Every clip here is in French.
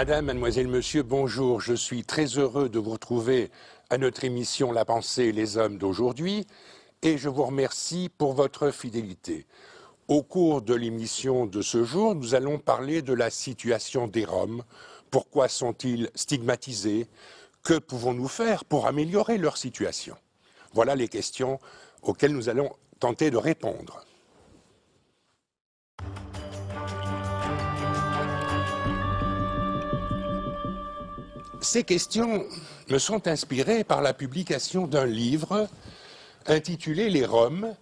Madame, mademoiselle, monsieur, bonjour. Je suis très heureux de vous retrouver à notre émission La pensée et les hommes d'aujourd'hui et je vous remercie pour votre fidélité. Au cours de l'émission de ce jour, nous allons parler de la situation des Roms. Pourquoi sont-ils stigmatisés? Que pouvons-nous faire pour améliorer leur situation? Voilà les questions auxquelles nous allons tenter de répondre. Ces questions me sont inspirées par la publication d'un livre intitulé Les Roms,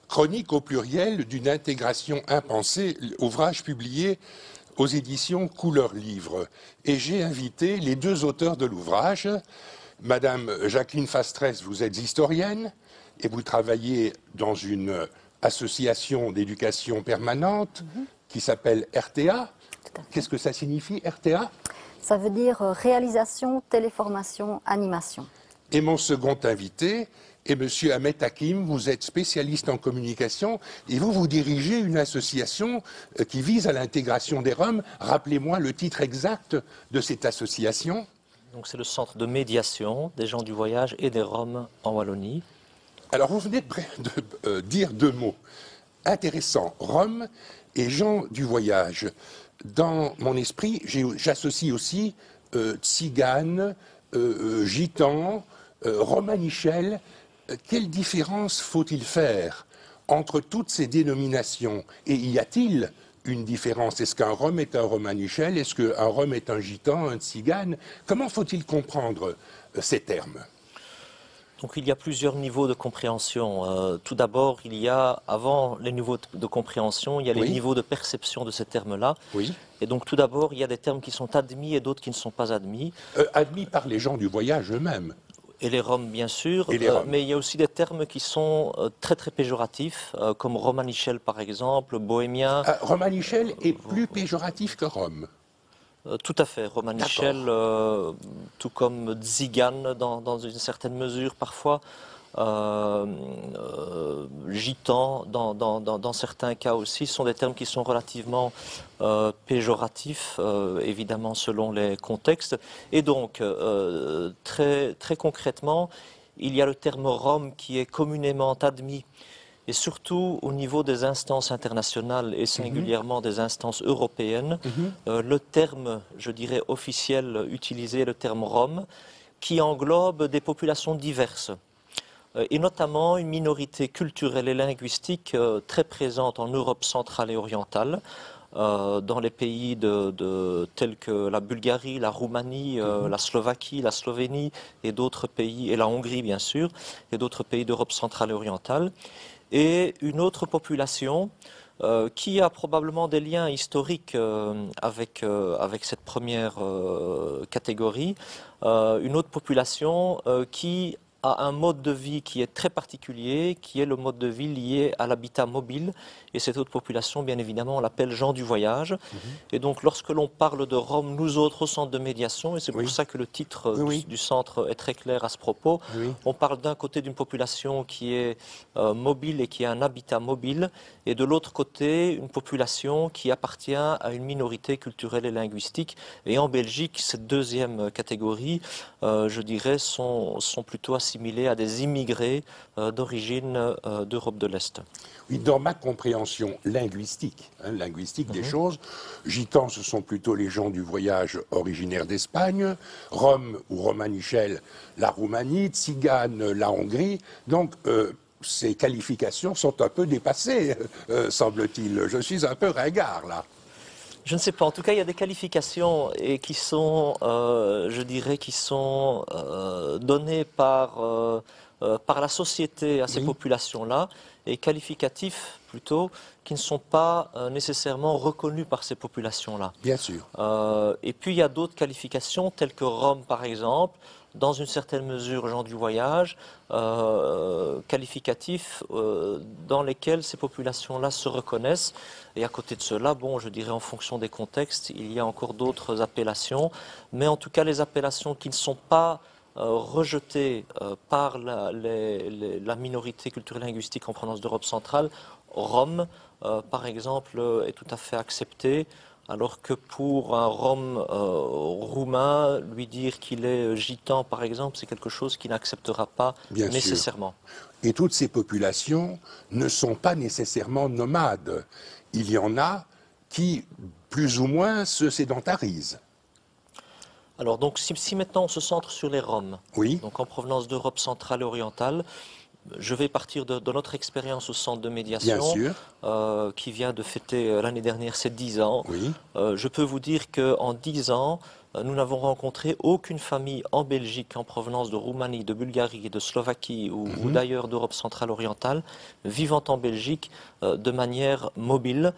chronique au pluriel d'une intégration impensée, ouvrage publié aux éditions Couleur Livre. Et j'ai invité les deux auteurs de l'ouvrage. Madame Jacqueline Fastrès, vous êtes historienne et vous travaillez dans une association d'éducation permanente qui s'appelle RTA. Qu'est-ce que ça signifie, RTA? Ça veut dire réalisation, téléformation, animation. Et mon second invité est M. Ahmed Hakim. Vous êtes spécialiste en communication et vous dirigez une association qui vise à l'intégration des Roms. Rappelez-moi le titre exact de cette association. Donc c'est le centre de médiation des gens du voyage et des Roms en Wallonie. Alors vous venez de dire deux mots intéressants, Roms et gens du voyage. Dans mon esprit, j'associe aussi tziganes, gitans, romanichels. Quelle différence faut-il faire entre toutes ces dénominations? Et y a-t-il une différence? Est-ce qu'un Rom est un romanichel? Est-ce qu'un Rom est un gitan, un tzigane? Comment faut-il comprendre ces termes? Donc il y a plusieurs niveaux de compréhension. Tout d'abord, il y a, avant les niveaux de compréhension, il y a les niveaux de perception de ces termes-là. Oui. Et donc tout d'abord, il y a des termes qui sont admis et d'autres qui ne sont pas admis. Admis par les gens du voyage eux-mêmes. Et les Roms, bien sûr, Roms. Mais il y a aussi des termes qui sont très très péjoratifs, comme romanichel par exemple, bohémien. Romanichel est plus péjoratif que Rome. Tout à fait, romanichel, tout comme tzigane dans une certaine mesure parfois, gitan dans certains cas aussi, sont des termes qui sont relativement péjoratifs, évidemment selon les contextes. Et donc, très concrètement, il y a le terme Rom qui est communément admis, et surtout au niveau des instances internationales et singulièrement des instances européennes, le terme, je dirais, officiel utilisé est le terme Rom, qui englobe des populations diverses, et notamment une minorité culturelle et linguistique très présente en Europe centrale et orientale, dans les pays tels que la Bulgarie, la Roumanie, la Slovaquie, la Slovénie et d'autres pays, et la Hongrie bien sûr, et d'autres pays d'Europe centrale et orientale. Et une autre population qui a probablement des liens historiques avec cette première catégorie, une autre population qui a un mode de vie qui est très particulier, qui est le mode de vie lié à l'habitat mobile. Et cette autre population, bien évidemment, on l'appelle gens du voyage. Et donc, lorsque l'on parle de Roms, nous autres, au centre de médiation, et c'est pour ça que le titre du centre est très clair à ce propos, on parle d'un côté d'une population qui est mobile et qui a un habitat mobile, et de l'autre côté, une population qui appartient à une minorité culturelle et linguistique. Et en Belgique, cette deuxième catégorie, je dirais, sont plutôt assimilés à des immigrés d'origine d'Europe de l'Est. Oui, dans ma compréhension linguistique, des choses, gitans, ce sont plutôt les gens du voyage originaires d'Espagne, Rome ou romanichel, la Roumanie, tzigane, la Hongrie. Donc, ces qualifications sont un peu dépassées, semble-t-il. Je suis un peu ringard, là. Je ne sais pas. En tout cas, il y a des qualifications et qui sont, je dirais, qui sont données par la société à ces populations-là, et qualificatifs plutôt qui ne sont pas nécessairement reconnus par ces populations-là. Bien sûr. Et puis il y a d'autres qualifications telles que Rome par exemple, dans une certaine mesure gens du voyage, qualificatifs dans lesquels ces populations-là se reconnaissent. Et à côté de cela, bon, je dirais en fonction des contextes, il y a encore d'autres appellations, mais en tout cas les appellations qui ne sont pas rejetées par la minorité culturelle et linguistique en provenance d'Europe centrale, Rome, par exemple, est tout à fait acceptée. alors que pour un Rom roumain, lui dire qu'il est gitan, par exemple, c'est quelque chose qu'il n'acceptera pas Bien sûr. nécessairement. Et toutes ces populations ne sont pas nécessairement nomades. Il y en a qui, plus ou moins, se sédentarisent. Alors, donc, si maintenant on se centre sur les Roms, Oui, donc en provenance d'Europe centrale et orientale, je vais partir de notre expérience au centre de bien médiation, sûr. qui vient de fêter l'année dernière ses 10 ans. Oui. Je peux vous dire qu'en 10 ans, nous n'avons rencontré aucune famille en Belgique en provenance de Roumanie, de Bulgarie, de Slovaquie ou d'ailleurs d'Europe centrale orientale, vivant en Belgique de manière mobile.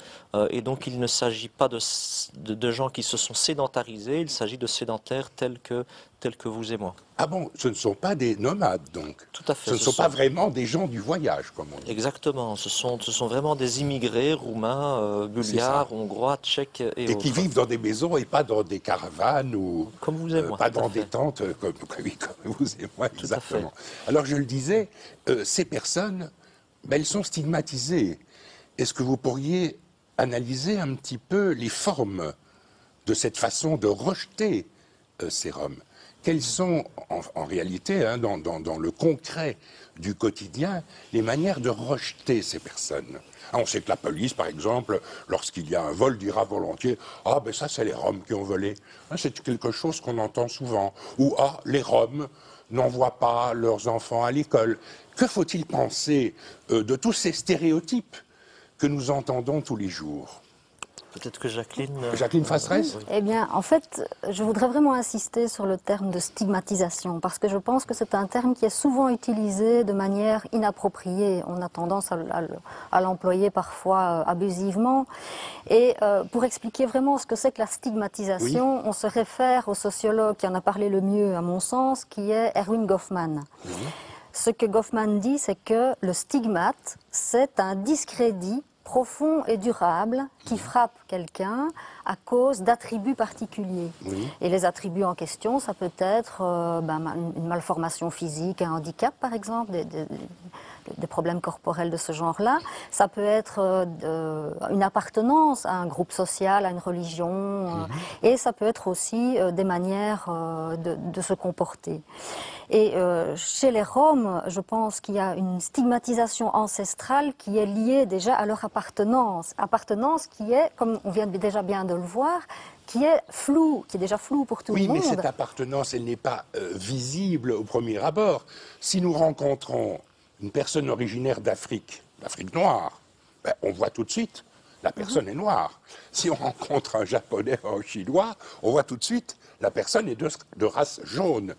Et donc il ne s'agit pas de gens qui se sont sédentarisés, il s'agit de sédentaires tels que vous et moi. Ah bon, ce ne sont pas des nomades, donc. Tout à fait. Ce ne sont pas vraiment des gens du voyage, comme on dit. Exactement, ce sont vraiment des immigrés roumains, bulgares, hongrois, tchèques et Et qui autres. vivent dans des maisons et pas dans des caravanes ou Comme vous et moi. pas tout à dans fait. des tentes oui, comme vous et moi, à fait. exactement. Alors je le disais, ces personnes, ben, elles sont stigmatisées. Est-ce que vous pourriez analyser un petit peu les formes de cette façon de rejeter ces Roms? Quelles sont, en réalité, hein, dans le concret du quotidien, les manières de rejeter ces personnes? Ah, on sait que la police, par exemple, lorsqu'il y a un vol, dira volontiers « Ah, ben ça, c'est les Roms qui ont volé. Ah, » c'est quelque chose qu'on entend souvent. Ou « Ah, les Roms n'envoient pas leurs enfants à l'école. » Que faut-il penser de tous ces stéréotypes que nous entendons tous les jours? Peut-être que Jacqueline... Jacqueline Fasserès? Oui. Eh bien, en fait, je voudrais vraiment insister sur le terme de stigmatisation, parce que je pense que c'est un terme qui est souvent utilisé de manière inappropriée. On a tendance à l'employer parfois abusivement. Et pour expliquer vraiment ce que c'est que la stigmatisation, on se réfère au sociologue qui en a parlé le mieux, à mon sens, qui est Erwin Goffman. Ce que Goffman dit, c'est que le stigmate, c'est un discrédit profond et durable qui frappe quelqu'un à cause d'attributs particuliers. Oui. Et les attributs en question, ça peut être une malformation physique, un handicap par exemple, des problèmes corporels de ce genre-là. Ça peut être une appartenance à un groupe social, à une religion, et ça peut être aussi des manières de se comporter. Et chez les Roms, je pense qu'il y a une stigmatisation ancestrale qui est liée déjà à leur appartenance. Appartenance qui est, comme on vient déjà bien de le voir, qui est floue, qui est déjà floue pour tout le Oui, monde. mais cette appartenance, elle n'est pas visible au premier abord. Si nous rencontrons une personne originaire d'Afrique, d'Afrique noire, ben, on voit tout de suite, la personne est noire. Si on rencontre un Japonais ou un Chinois, on voit tout de suite, la personne est de race jaune.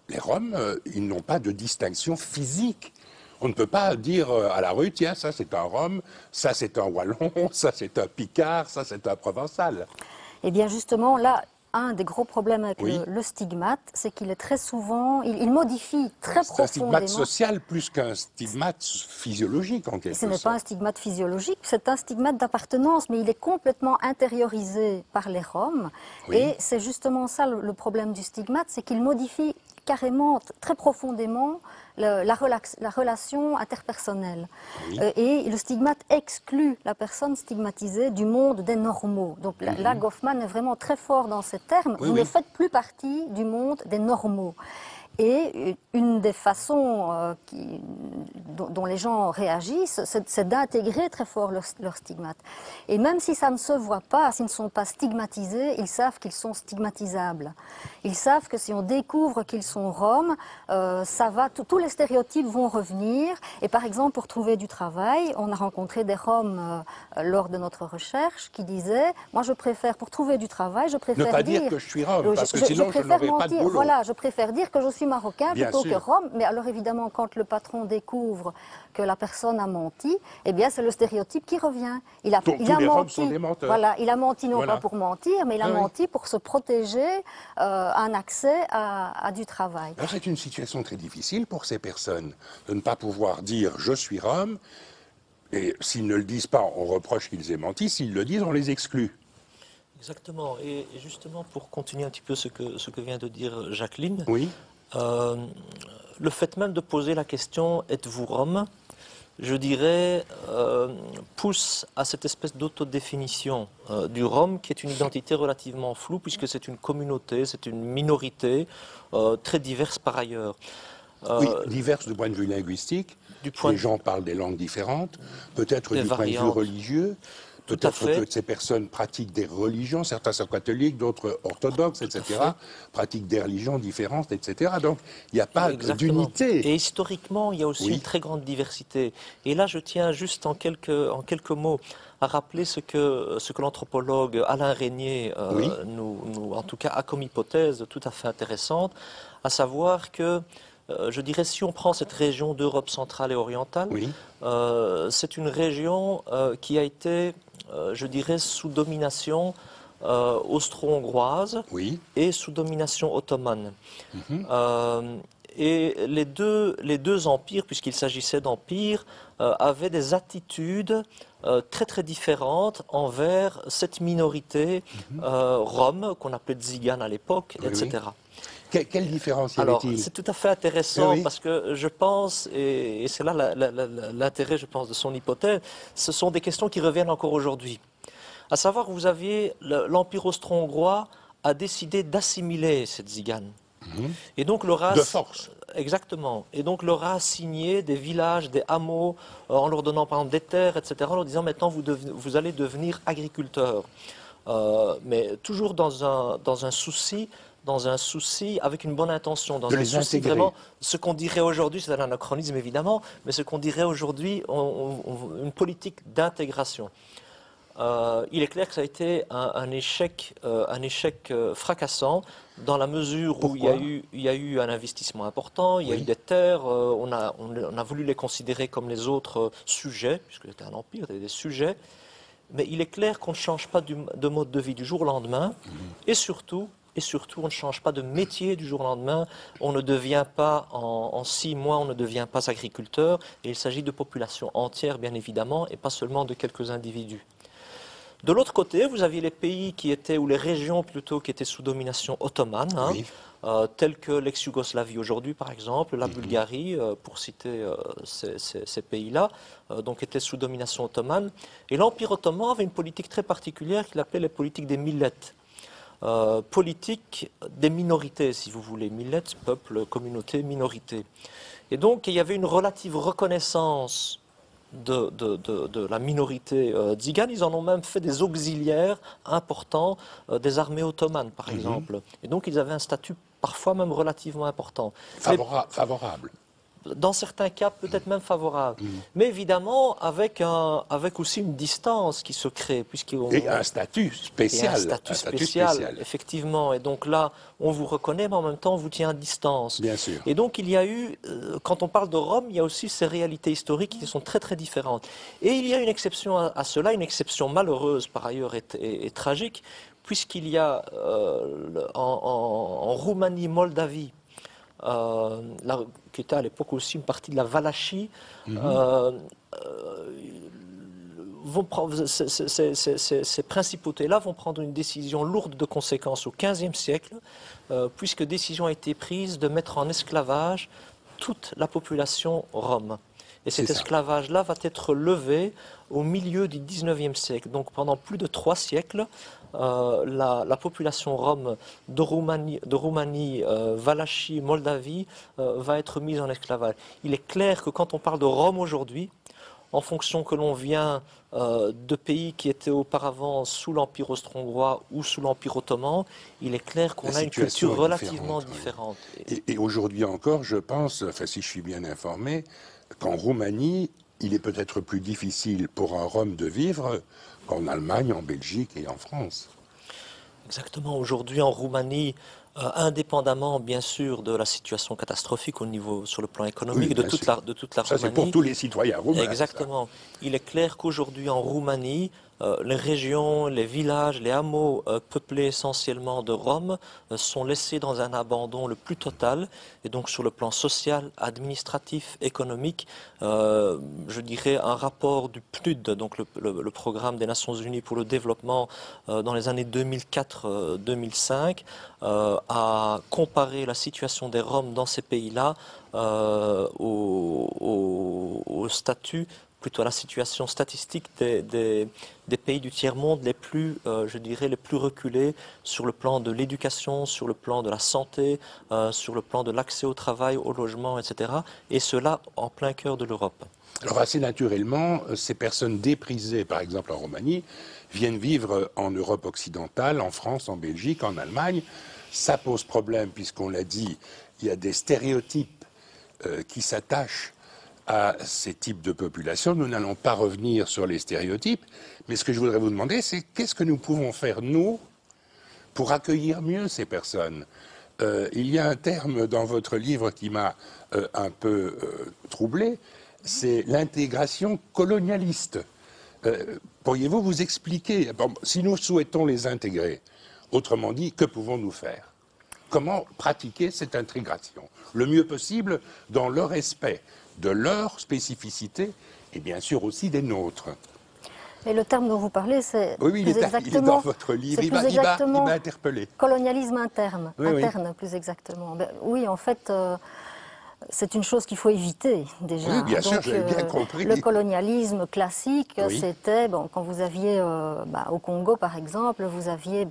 Les Roms, ils n'ont pas de distinction physique. On ne peut pas dire à la rue, tiens, ça c'est un Rom, ça c'est un Wallon, ça c'est un Picard, ça c'est un Provençal. Eh bien justement, là, un des gros problèmes avec Oui. le stigmate, c'est qu'il est très souvent, il modifie très C'est un stigmate profondément. social plus qu'un stigmate physiologique en quelque Ce n'est sorte. pas un stigmate physiologique, c'est un stigmate d'appartenance, mais il est complètement intériorisé par les Roms. Oui. Et c'est justement ça le problème du stigmate, c'est qu'il modifie carrément, très profondément, la relation interpersonnelle. Oui. Et le stigmate exclut la personne stigmatisée du monde des normaux. Donc là, Goffman est vraiment très fort dans ces termes. Oui, Vous oui. ne faites plus partie du monde des normaux. Et une des façons dont les gens réagissent, c'est d'intégrer très fort leur stigmate. Et même si ça ne se voit pas, s'ils ne sont pas stigmatisés, ils savent qu'ils sont stigmatisables. Ils savent que si on découvre qu'ils sont roms, ça va, tous les stéréotypes vont revenir. Et par exemple, pour trouver du travail, on a rencontré des roms lors de notre recherche qui disaient, moi je préfère, pour trouver du travail, je préfère Ne pas dire que je suis Rom, parce que sinon je préfère n'aurai pas de mentir. boulot. Voilà, je préfère dire que je suis marocain Bien plutôt sûr. que Rome. Mais alors évidemment, quand le patron découvre que la personne a menti, eh bien c'est le stéréotype qui revient. Il a Tous les Roms menti. sont des menteurs. Voilà, il a menti non Voilà. pas pour mentir, mais il a Ah oui. menti pour se protéger un accès à du travail. Alors c'est une situation très difficile pour ces personnes de ne pas pouvoir dire je suis Rom, et s'ils ne le disent pas, on reproche qu'ils aient menti, s'ils le disent, on les exclut. Exactement. Et justement, pour continuer un petit peu ce que vient de dire Jacqueline, Oui, le fait même de poser la question « Êtes-vous Rom ?» je dirais, pousse à cette espèce d'autodéfinition du Rome, qui est une identité relativement floue, puisque c'est une communauté, c'est une minorité, très diverse par ailleurs. Oui, diverses du point de vue linguistique. Les gens parlent des langues différentes, peut-être du point de vue religieux. Peut-être que ces personnes pratiquent des religions, certains sont catholiques, d'autres orthodoxes, etc., pratiquent des religions différentes, etc. Donc, il n'y a pas d'unité. Et historiquement, il y a aussi une très grande diversité. Et là, je tiens juste en quelques mots à rappeler ce que l'anthropologue Alain Régnier en tout cas, a comme hypothèse tout à fait intéressante, à savoir que je dirais, si on prend cette région d'Europe centrale et orientale, c'est une région qui a été, je dirais, sous domination austro-hongroise et sous domination ottomane. Et les deux empires, puisqu'il s'agissait d'empires, avaient des attitudes très très différentes envers cette minorité rome, qu'on appelait Tziganes à l'époque, etc. Quelle différence y avait-il? Alors, c'est tout à fait intéressant parce que je pense, et c'est là l'intérêt, je pense, de son hypothèse, ce sont des questions qui reviennent encore aujourd'hui. À savoir, vous aviez l'Empire austro-hongrois a décidé d'assimiler ces Tziganes. Et donc leur a, de force. Exactement. Et donc leur a assigné des villages, des hameaux, en leur donnant par exemple des terres, etc., en leur disant maintenant vous allez devenir agriculteurs. Mais toujours dans un souci avec une bonne intention, dans un souci vraiment, ce qu'on dirait aujourd'hui, c'est un anachronisme évidemment, mais ce qu'on dirait aujourd'hui, une politique d'intégration. Il est clair que ça a été un échec fracassant, dans la mesure où il y a eu un investissement important, il y a eu des terres, on a voulu les considérer comme les autres sujets, puisque c'était un empire, c'était des sujets, mais il est clair qu'on ne change pas de mode de vie du jour au lendemain, et surtout, on ne change pas de métier du jour au lendemain. On ne devient pas, en 6 mois, on ne devient pas agriculteur. Et il s'agit de populations entières, bien évidemment, et pas seulement de quelques individus. De l'autre côté, vous aviez les pays ou les régions plutôt, qui étaient sous domination ottomane, telles que l'ex-Yougoslavie aujourd'hui, par exemple, la Bulgarie, pour citer ces pays-là, donc étaient sous domination ottomane. Et l'Empire ottoman avait une politique très particulière qu'il appelait les politiques des millettes. Politique des minorités, si vous voulez. Millet, peuple, communauté, minorité. Et donc, il y avait une relative reconnaissance de la minorité tzigane. Ils en ont même fait des auxiliaires importants des armées ottomanes, par exemple. Et donc, ils avaient un statut parfois même relativement important. Favorable. Dans certains cas, peut-être même favorable. Mais évidemment, avec aussi une distance qui se crée. Et un statut spécial. Un statut spécial, effectivement. Et donc là, on vous reconnaît, mais en même temps, on vous tient à distance. Bien sûr. Et donc, il y a eu, quand on parle de Rome, il y a aussi ces réalités historiques qui sont très, très différentes. Et il y a une exception à cela, une exception malheureuse, par ailleurs, et tragique, puisqu'il y a en Roumanie, Moldavie, qui était à l'époque aussi une partie de la Valachie, ces principautés-là vont prendre une décision lourde de conséquences au XVe siècle, puisque décision a été prise de mettre en esclavage toute la population rome. Et cet esclavage-là va être levé au milieu du XIXe siècle. Donc pendant plus de 3 siècles, la population rome de Roumanie, Valachie, Moldavie va être mise en esclavage. Il est clair que quand on parle de Rome aujourd'hui, en fonction que l'on vient de pays qui étaient auparavant sous l'Empire austro-hongrois ou sous l'Empire ottoman, il est clair qu'on a une culture relativement différente. Et aujourd'hui encore, je pense, enfin si je suis bien informé, qu'en Roumanie, il est peut-être plus difficile pour un Rome de vivre qu'en Allemagne, en Belgique et en France. Exactement. Aujourd'hui, en Roumanie, indépendamment, bien sûr, de la situation catastrophique sur le plan économique de toute la Roumanie. Ça, c'est pour tous les citoyens roumains. Exactement. Il est clair qu'aujourd'hui, en Roumanie, les régions, les villages, les hameaux peuplés essentiellement de Roms sont laissés dans un abandon le plus total. Et donc, sur le plan social, administratif, économique, je dirais un rapport du PNUD, donc le programme des Nations Unies pour le développement, dans les années 2004-2005, à comparer la situation des Roms dans ces pays-là au statut, plutôt à la situation statistique des pays du tiers-monde les plus, je dirais, les plus reculés sur le plan de l'éducation, sur le plan de la santé, sur le plan de l'accès au travail, au logement, etc. Et cela en plein cœur de l'Europe. Alors assez naturellement, ces personnes déprisées, par exemple en Roumanie, viennent vivre en Europe occidentale, en France, en Belgique, en Allemagne. Ça pose problème puisqu'on l'a dit, il y a des stéréotypes qui s'attachent à ces types de populations. Nous n'allons pas revenir sur les stéréotypes, mais ce que je voudrais vous demander, c'est qu'est-ce que nous pouvons faire, nous, pour accueillir mieux ces personnes. Il y a un terme dans votre livre qui m'a un peu troublé, c'est l'intégration colonialiste. Pourriez-vous vous expliquer, bon, si nous souhaitons les intégrer, autrement dit, que pouvons-nous faire? Comment pratiquer cette intégration le mieux possible dans le respect de leurs spécificités et bien sûr aussi des nôtres? Et le terme dont vous parlez, c'est oui, il est dans votre livre, il m'a interpellé. Colonialisme interne, oui. plus exactement. Ben, oui, en fait, c'est une chose qu'il faut éviter déjà. Oui, bien sûr, Donc, j'avais bien compris. Le colonialisme classique, oui. c'était, bon, quand vous aviez, au Congo par exemple, vous aviez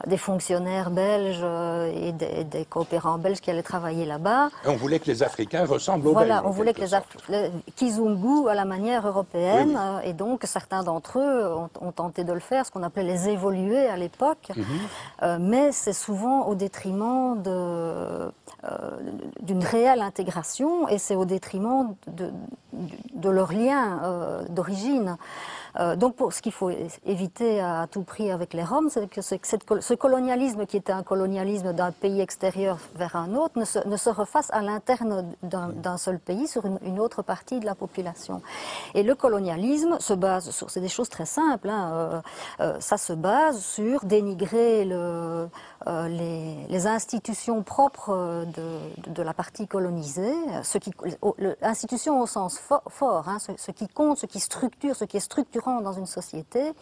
des fonctionnaires belges et des coopérants belges qui allaient travailler là-bas. On voulait que les Africains ressemblent aux Voilà, Belges. on voulait que les Kizungu à la manière européenne, et donc certains d'entre eux ont tenté de le faire, ce qu'on appelait les évoluer à l'époque, mais c'est souvent au détriment d'une réelle intégration, et c'est au détriment de leur lien d'origine. Donc ce qu'il faut éviter à tout prix avec les Roms, c'est que ce colonialisme qui était un colonialisme d'un pays extérieur vers un autre ne se refasse à l'interne d'un seul pays sur une autre partie de la population. Et le colonialisme se base sur, c'est des choses très simples, ça se base sur dénigrer les institutions propres de la partie colonisée, institutions au sens fort, ce qui compte, ce qui structure, ce qui est structurant dans une société,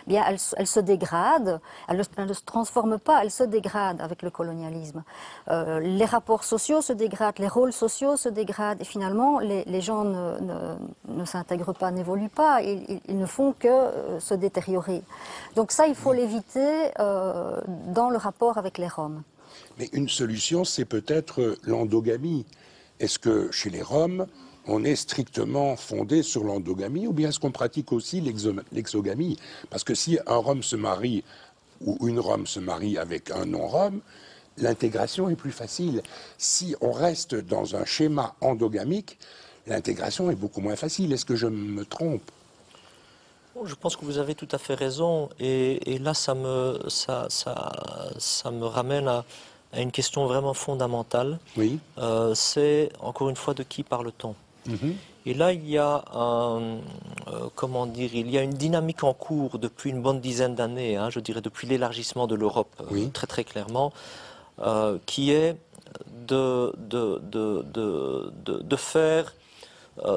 bien elle se dégrade, elle ne se transforme pas, elle se dégrade avec le colonialisme. Les rapports sociaux se dégradent, les rôles sociaux se dégradent, et finalement les gens ne s'intègrent pas, n'évoluent pas, ils ne font que se détériorer. Donc ça, il faut l'éviter dans le rapport avec les Roms. Mais une solution, c'est peut-être l'endogamie. Est-ce que chez les Roms, on est strictement fondé sur l'endogamie, ou bien est-ce qu'on pratique aussi l'exogamie? Parce que si un Rom se marie, ou une Rome se marie avec un non-Rom, l'intégration est plus facile. Si on reste dans un schéma endogamique, l'intégration est beaucoup moins facile. Est-ce que je me trompe? Je pense que vous avez tout à fait raison, et là ça me ramène à une question vraiment fondamentale. Oui. C'est encore une fois de qui parle-t-on? Et là, il y a il y a une dynamique en cours depuis une bonne dizaine d'années, je dirais depuis l'élargissement de l'Europe, très très clairement, qui est de faire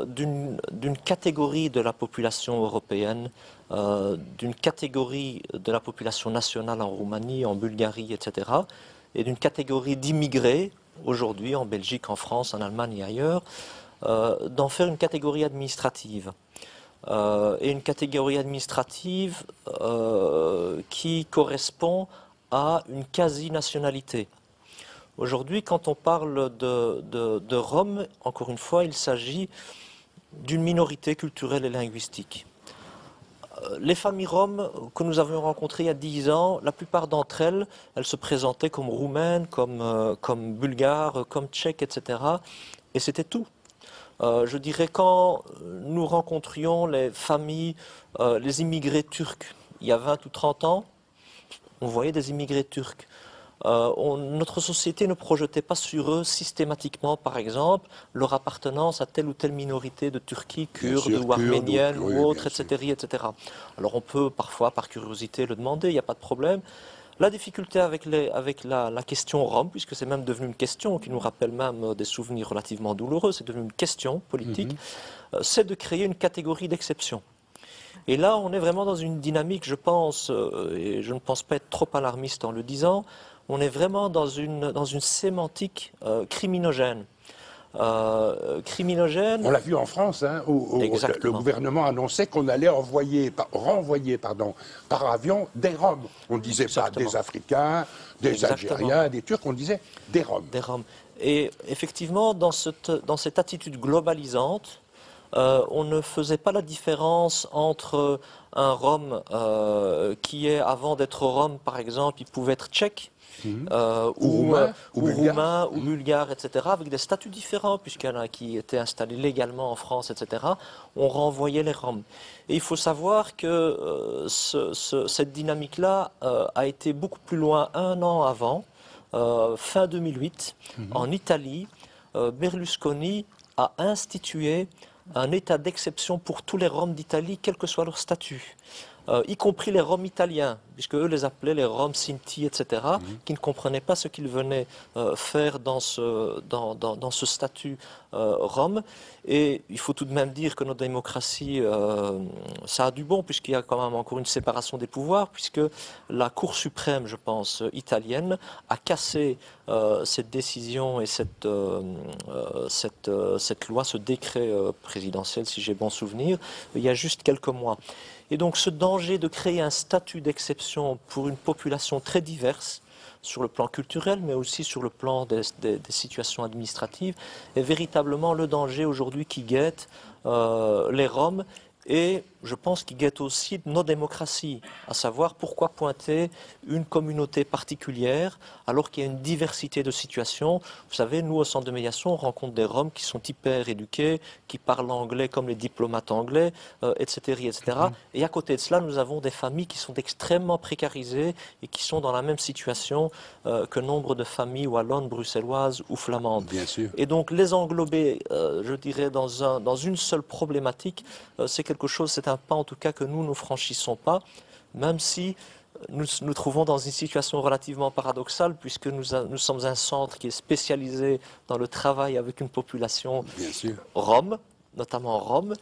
d'une catégorie de la population européenne, d'une catégorie de la population nationale en Roumanie, en Bulgarie, etc., et d'une catégorie d'immigrés, aujourd'hui en Belgique, en France, en Allemagne et ailleurs, d'en faire une catégorie administrative. Et une catégorie administrative qui correspond à une quasi-nationalité. Aujourd'hui, quand on parle de Roms, encore une fois, il s'agit d'une minorité culturelle et linguistique. Les familles roms que nous avions rencontrées il y a 10 ans, la plupart d'entre elles, elles se présentaient comme roumaines, comme bulgares, comme tchèques, etc. Et c'était tout. Je dirais quand nous rencontrions les familles, les immigrés turcs, il y a 20 ou 30 ans, on voyait des immigrés turcs. Notre société ne projetait pas sur eux systématiquement, par exemple, leur appartenance à telle ou telle minorité de Turquie, kurde ou arménienne ou autre, etc., etc. Alors on peut parfois, par curiosité, le demander, il n'y a pas de problème. La difficulté avec la question Rome, puisque c'est même devenu une question qui nous rappelle même des souvenirs relativement douloureux, c'est devenu une question politique, c'est de créer une catégorie d'exception. Et là, on est vraiment dans une dynamique, je pense, et je ne pense pas être trop alarmiste en le disant, on est vraiment dans une sémantique criminogène. Criminogène. On l'a vu en France, hein, où le gouvernement annonçait qu'on allait renvoyer par avion des Roms. On ne disait pas des Africains, des Algériens, des Turcs, on disait des Roms. Des Roms. Et effectivement, dans cette attitude globalisante, on ne faisait pas la différence entre un Rom qui est, avant d'être Rom, par exemple, il pouvait être tchèque, ou roumain, ou bulgare, etc., avec des statuts différents, puisqu'il y en a qui étaient installés légalement en France, etc., on renvoyait les Roms. Et il faut savoir que cette dynamique-là a été beaucoup plus loin un an avant, fin 2008, en Italie. Berlusconi a institué un état d'exception pour tous les Roms d'Italie, quel que soit leur statut. Y compris les Roms italiens, puisque eux les appelaient les Roms Sinti, etc., qui ne comprenaient pas ce qu'ils venaient faire dans ce statut Rom. Et il faut tout de même dire que notre démocratie, ça a du bon, puisqu'il y a quand même encore une séparation des pouvoirs, puisque la Cour suprême, je pense, italienne, a cassé cette décision et cette loi, ce décret présidentiel, si j'ai bon souvenir, il y a juste quelques mois. Et donc ce danger de créer un statut d'exception pour une population très diverse, sur le plan culturel, mais aussi sur le plan des situations administratives, est véritablement le danger aujourd'hui qui guette les Roms. Et je pense qu'il guette aussi nos démocraties, à savoir pourquoi pointer une communauté particulière alors qu'il y a une diversité de situations. Vous savez, nous au centre de médiation, on rencontre des Roms qui sont hyper éduqués, qui parlent anglais comme les diplomates anglais, etc., etc. Et à côté de cela, nous avons des familles qui sont extrêmement précarisées et qui sont dans la même situation que nombre de familles wallonnes, bruxelloises ou flamandes. Bien sûr. Et donc les englober, je dirais, dans une seule problématique, c'est quelque chose, c'est un pas en tout cas que nous ne franchissons pas, même si nous nous trouvons dans une situation relativement paradoxale, puisque nous sommes un centre qui est spécialisé dans le travail avec une population Rome, notamment Rome,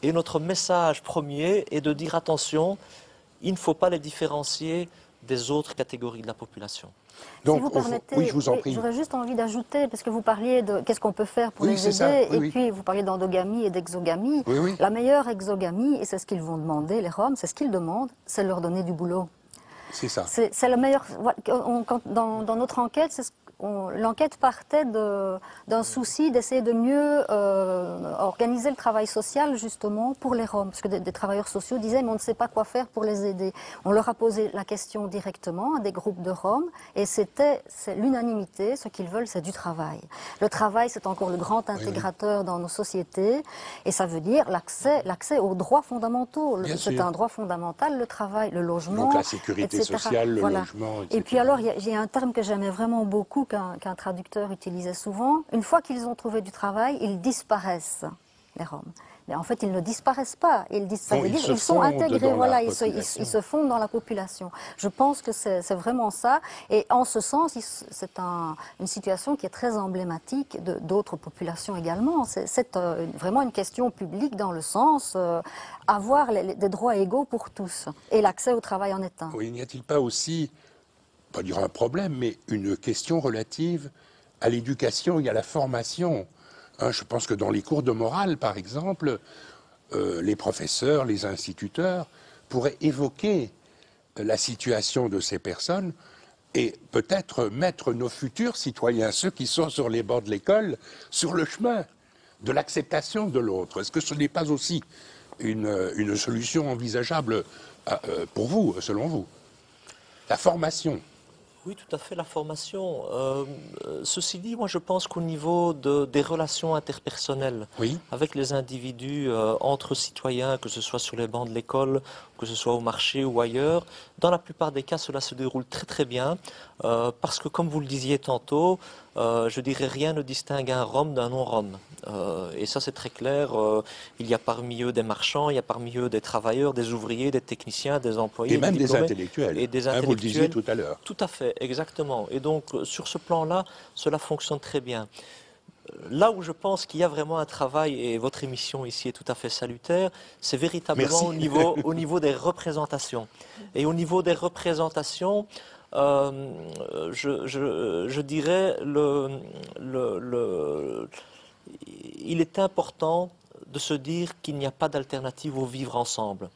et notre message premier est de dire attention, il ne faut pas les différencier des autres catégories de la population. Donc, si vous permettez, oui, je vous en prie. J'aurais juste envie d'ajouter, parce que vous parliez de qu'est-ce qu'on peut faire pour les aider, et puis vous parliez d'endogamie et d'exogamie. La meilleure exogamie, et c'est ce qu'ils vont demander, les Roms, c'est ce qu'ils demandent, c'est leur donner du boulot. C'est ça. C'est le meilleur. Dans notre enquête, l'enquête partait d'un souci d'essayer de mieux organiser le travail social justement pour les Roms, parce que des travailleurs sociaux disaient mais on ne sait pas quoi faire pour les aider. On leur a posé la question directement à des groupes de Roms et c'est l'unanimité, ce qu'ils veulent c'est du travail. Le travail c'est encore le grand intégrateur dans nos sociétés et ça veut dire l'accès aux droits fondamentaux. C'est un droit fondamental, le travail, le logement, donc la sécurité sociale, le logement, etc. Et puis alors il y a un terme que j'aimais vraiment beaucoup qu'un traducteur utilisait souvent. Une fois qu'ils ont trouvé du travail, ils disparaissent, les Roms. Mais en fait, ils ne disparaissent pas. Ils sont intégrés, voilà, ils se fondent dans la population. Je pense que c'est vraiment ça. Et en ce sens, c'est une situation qui est très emblématique d'autres populations également. C'est vraiment une question publique dans le sens avoir des droits égaux pour tous. Et l'accès au travail en est un. Oui, n'y a-t-il pas aussi, pas dire un problème, mais une question relative à l'éducation et à la formation. Je pense que dans les cours de morale, par exemple, les professeurs, les instituteurs pourraient évoquer la situation de ces personnes et peut-être mettre nos futurs citoyens, ceux qui sont sur les bancs de l'école, sur le chemin de l'acceptation de l'autre. Est-ce que ce n'est pas aussi une solution envisageable pour vous, selon vous? La formation. Oui, tout à fait, la formation. Ceci dit, moi je pense qu'au niveau des relations interpersonnelles avec les individus, entre citoyens, que ce soit sur les bancs de l'école, que ce soit au marché ou ailleurs, dans la plupart des cas, cela se déroule très très bien, parce que comme vous le disiez tantôt, je dirais rien ne distingue un Rom d'un non-Rom. Et ça c'est très clair, il y a parmi eux des marchands, il y a parmi eux des travailleurs, des ouvriers, des techniciens, des employés. Et même des intellectuels. Et des intellectuels. Vous le disiez tout à l'heure. Tout à fait, exactement. Et donc sur ce plan-là, cela fonctionne très bien. là où je pense qu'il y a vraiment un travail, et votre émission ici est tout à fait salutaire, c'est véritablement au niveau des représentations. Et au niveau des représentations, je dirais, il est important de se dire qu'il n'y a pas d'alternative au vivre ensemble.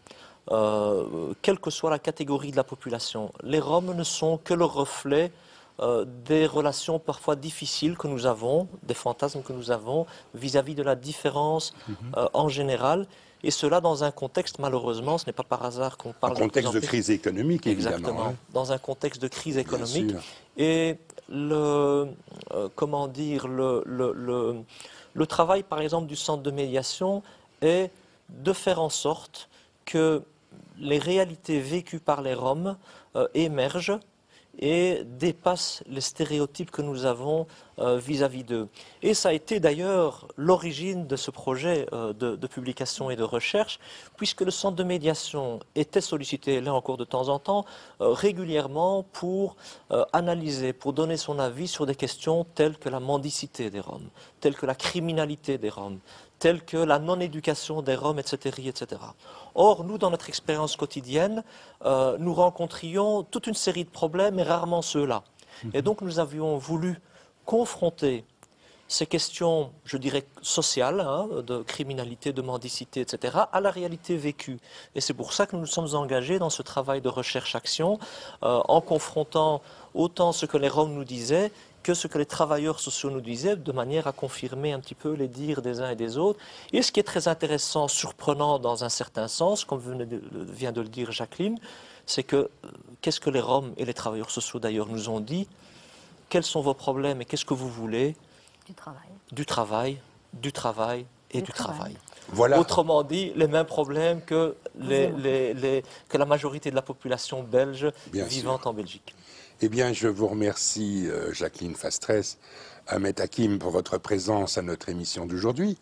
Quelle que soit la catégorie de la population, les Roms ne sont que le reflet des relations parfois difficiles que nous avons, des fantasmes que nous avons vis-à-vis de la différence en général. Et cela dans un contexte, malheureusement, ce n'est pas par hasard qu'on parle un contexte de crise économique, évidemment. Exactement, Hein. dans un contexte de crise économique. Bien sûr. Et comment dire, le travail, par exemple, du centre de médiation est de faire en sorte que les réalités vécues par les Roms émergent et dépassent les stéréotypes que nous avons vis-à-vis d'eux. Et ça a été d'ailleurs l'origine de ce projet de publication et de recherche, puisque le centre de médiation était sollicité, là encore de temps en temps, régulièrement pour analyser, pour donner son avis sur des questions telles que la mendicité des Roms, telles que la criminalité des Roms, telles que la non-éducation des Roms, etc., etc. Or, nous, dans notre expérience quotidienne, nous rencontrions toute une série de problèmes, et rarement ceux-là. Et donc, nous avions voulu confronter ces questions, je dirais, sociales, hein, de criminalité, de mendicité, etc., à la réalité vécue. Et c'est pour ça que nous nous sommes engagés dans ce travail de recherche-action, en confrontant autant ce que les Roms nous disaient que ce que les travailleurs sociaux nous disaient, de manière à confirmer un petit peu les dires des uns et des autres. Et ce qui est très intéressant, surprenant dans un certain sens, comme vient de le dire Jacqueline, c'est que qu'est-ce que les Roms et les travailleurs sociaux d'ailleurs nous ont dit? Quels sont vos problèmes et qu'est-ce que vous voulez? Du travail. Du travail, du travail et du travail. Voilà. Autrement dit, les mêmes problèmes que, que la majorité de la population belge vivant en Belgique. Eh bien, je vous remercie, Jacqueline Fastrès, Ahmed Hakim, pour votre présence à notre émission d'aujourd'hui.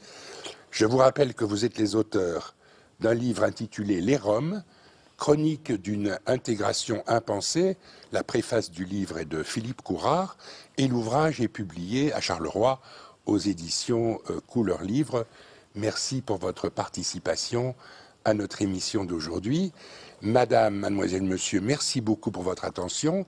Je vous rappelle que vous êtes les auteurs d'un livre intitulé « Les Roms, chronique d'une intégration impensée ». La préface du livre est de Philippe Courard et l'ouvrage est publié à Charleroi aux éditions Couleur Livre. Merci pour votre participation à notre émission d'aujourd'hui. Madame, mademoiselle, monsieur, merci beaucoup pour votre attention.